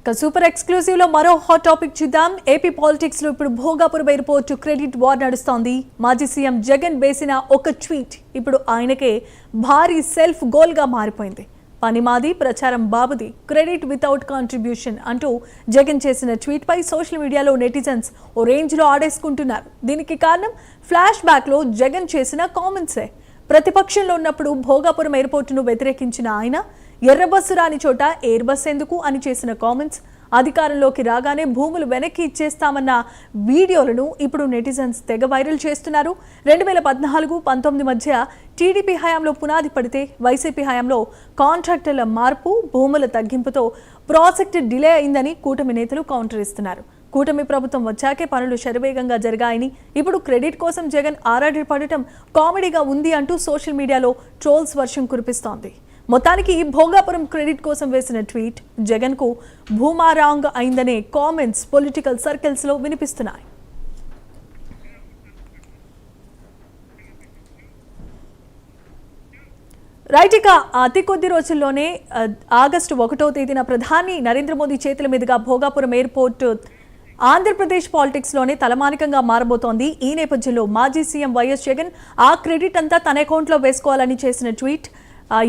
Super exclusive లో మరో hot topic చూద్దాం. ఏపీ పాలిటిక్స్ లో ఇప్పుడు భోగాపురం ఎయిర్పోర్ట్ క్రెడిట్ వార్ నడుస్తోంది. మాజీ సీఎం జగన్ వేసిన ఒక ట్వీట్ ఇప్పుడు ఆయనకే భారీ సెల్ఫ్ గోల్ గా మారిపోయింది. పని మాది, ప్రచారం బాబుది, క్రెడిట్ వితౌట్ కాంట్రిబ్యూషన్ అంటూ జగన్ చేసిన ట్వీట్ పై సోషల్ మీడియాలో నెటిజన్స్ ఓ రేంజ్ లో ఆడేసుకుంటున్నారు. దీనికి కారణం ఫ్లాష్ బ్యాక్ లో జగన్ చేసిన కామెంట్సే. ప్రతిపక్షంలో ఉన్నప్పుడు భోగాపురం ఎయిర్పోర్టును వ్యతిరేకించిన ఆయన ఎర్ర బస్సు రాని చోట ఎయిర్ బస్ ఎందుకు అని చేసిన కామెంట్స్, అధికారంలోకి రాగానే భూములు వెనక్కి ఇచ్చేస్తామన్న వీడియోలను ఇప్పుడు నెటిజన్స్ తెగ వైరల్ చేస్తున్నారు. 2014-19 మధ్య టీడీపీ హయాంలో పునాది పడితే వైసీపీ హయాంలో కాంట్రాక్టర్ల మార్పు, భూముల తగ్గింపుతో ప్రాజెక్టు డిలే అయిందని కూటమి నేతలు కౌంటర్ ఇస్తున్నారు. కూటమి ప్రభుత్వం వచ్చాకే పనులు శరవేగంగా జరిగాయని, ఇప్పుడు క్రెడిట్ కోసం జగన్ ఆరాడి పడటం కామెడీగా ఉంది అంటూ సోషల్ మీడియాలో ట్రోల్స్ వర్షం కురిపిస్తోంది. మొత్తానికి భోగాపురం క్రెడిట్ కోసం వేసిన ట్వీట్ జగన్ కు భూమారాంగ్ అయిందనే కామెంట్స్ పొలిటికల్ సర్కిల్స్ లో వినిపిస్తున్నాయి. రైట్, ఇక అతి కొద్ది రోజుల్లోనే ఆగస్టు 1వ తేదీన ప్రధాని నరేంద్ర మోదీ చేతుల మీదుగా భోగాపురం ఎయిర్పోర్ట్ ఆంధ్రప్రదేశ్ పాలిటిక్స్ లోనే తలమానికంగా మారబోతోంది. ఈ నేపథ్యంలో మాజీ సీఎం వైఎస్ జగన్ ఆ క్రెడిట్ అంతా తన అకౌంట్లో వేసుకోవాలని చేసిన ట్వీట్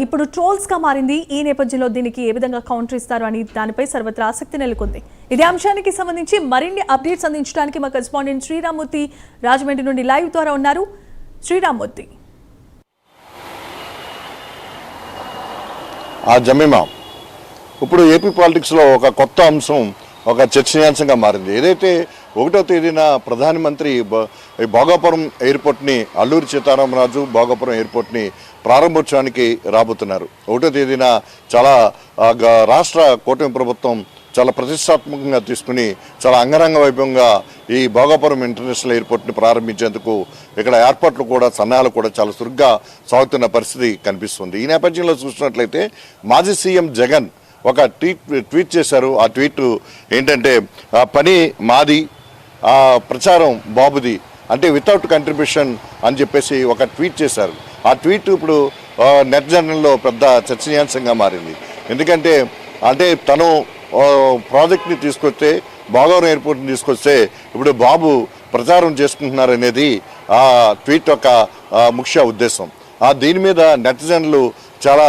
ఇప్పుడు ట్రోల్స్ గా మారింది. ఈ నేపథ్యంలో దీనికి ఏ విధంగా కౌంటర్ ఇస్తారు అని దానిపై సర్వత్రా ఆసక్తి నెలకొంది. ఇదే అంశానికి సంబంధించి మరిన్ని అప్డేట్స్ అందించడానికి మా కరెస్పాండెంట్ శ్రీరామ్మూర్తి రాజమండ్రి నుండి లైవ్ ద్వారా ఉన్నారు. శ్రీరామ్మూర్తి. జమీమా, ఇప్పుడు ఏపీ పాలిటిక్స్లో ఒక కొత్త అంశం, ఒక చర్చనీయాంశంగా మారింది. ఏదైతే 1వ తేదీన ప్రధానమంత్రి భోగాపురం ఎయిర్పోర్ట్ని, అల్లూరి సీతారామరాజు భోగాపురం ఎయిర్పోర్ట్ని ప్రారంభోత్సవానికి రాబోతున్నారు. 1వ తేదీన చాలా రాష్ట్ర కూటమి ప్రభుత్వం చాలా ప్రతిష్టాత్మకంగా తీసుకుని చాలా అంగరంగ వైభవంగా ఈ భోగాపురం ఇంటర్నేషనల్ ఎయిర్పోర్ట్ని ప్రారంభించేందుకు ఇక్కడ ఏర్పాట్లు కూడా, సన్నాహాలు కూడా చాలా చురుగ్గా సాగుతున్న పరిస్థితి కనిపిస్తుంది. ఈ నేపథ్యంలో చూసినట్లయితే మాజీ సీఎం జగన్ ఒక ట్వీట్ చేశారు. ఆ ట్వీట్ ఏంటంటే, పని మాది, ప్రచారం బాబుది, అంటే వితౌట్ కంట్రిబ్యూషన్ అని చెప్పేసి ఒక ట్వీట్ చేశారు. ఆ ట్వీట్ ఇప్పుడు నెట్ జర్నల్లో పెద్ద చర్చనీయాంశంగా మారింది. ఎందుకంటే తను ప్రాజెక్ట్ని తీసుకొస్తే, భోగాపురం ఎయిర్పోర్ట్ని తీసుకొస్తే ఇప్పుడు బాబు ప్రచారం చేసుకుంటున్నారనేది ఆ ట్వీట్ యొక్క ముఖ్య ఉద్దేశం. దీని మీద నెటిజన్లు చాలా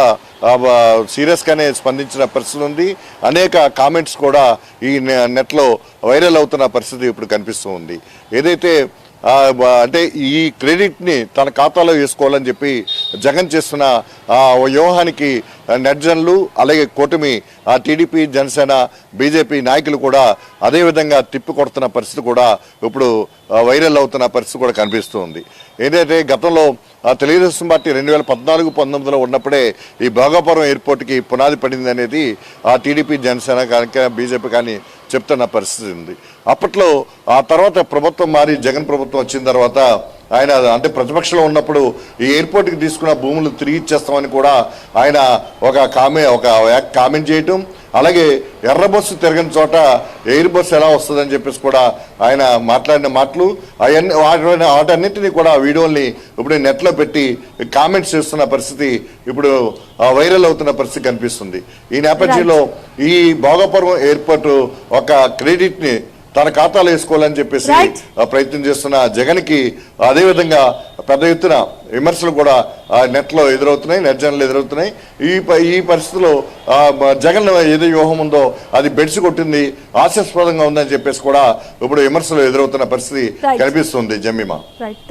సీరియస్గానే స్పందించిన పరిస్థితి ఉంది. అనేక కామెంట్స్ కూడా ఈ నెట్లో వైరల్ అవుతున్న పరిస్థితి ఇప్పుడు కనిపిస్తూ ఉంది. ఏదైతే ఈ క్రెడిట్ని తన ఖాతాలో వేసుకోవాలని చెప్పి జగన్ చేస్తున్న వ్యూహానికి నెటిజన్లు, అలాగే కూటమి టీడీపీ, జనసేన, బీజేపీ నాయకులు కూడా అదేవిధంగా తిప్పి కొడుతున్న పరిస్థితి కూడా ఇప్పుడు వైరల్ అవుతున్న పరిస్థితి కూడా కనిపిస్తూ ఉంది. ఏదైతే గతంలో తెలుగుదేశం పార్టీ 2014-19లో ఉన్నప్పుడే ఈ భోగాపురం ఎయిర్పోర్ట్కి పునాది పడింది అనేది టీడీపీ, జనసేన కానీ బీజేపీ కానీ చెప్తున్న పరిస్థితి ఉంది. అప్పట్లో ఆ తర్వాత ప్రభుత్వం మారి జగన్ ప్రభుత్వం వచ్చిన తర్వాత ఆయన ప్రతిపక్షంలో ఉన్నప్పుడు ఈ ఎయిర్పోర్ట్కి తీసుకున్న భూములు తిరిగి ఇచ్చేస్తామని కూడా ఆయన ఒక కామెంట్ చేయటం, అలాగే ఎర్ర బస్సు తిరగని చోట ఎయిర్ బస్సు ఎలా వస్తుందని చెప్పేసి కూడా ఆయన మాట్లాడిన మాటలు, వాటన్నింటినీ కూడా వీడియోల్ని ఇప్పుడు నెట్లో పెట్టి కామెంట్స్ చేస్తున్న పరిస్థితి ఇప్పుడు వైరల్ అవుతున్న పరిస్థితి కనిపిస్తుంది. ఈ నేపథ్యంలో ఈ భోగాపురం ఎయిర్పోర్ట్ ఒక క్రెడిట్ని తన ఖాతాలో వేసుకోవాలని చెప్పేసి ప్రయత్నం చేస్తున్న జగన్కి అదేవిధంగా పెద్ద ఎత్తున విమర్శలు కూడా నెట్లో ఎదురవుతున్నాయి, నెట్జన్లు ఎదురవుతున్నాయి. ఈ పరిస్థితిలో జగన్ ఏదో వ్యూహం ఉందో అది బెడిసి కొట్టింది, హాస్యాస్పదంగా ఉందని చెప్పేసి కూడా ఇప్పుడు విమర్శలు ఎదురవుతున్న పరిస్థితి కనిపిస్తుంది. Jemimah,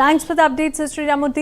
thanks for the updates Sriramamurthy.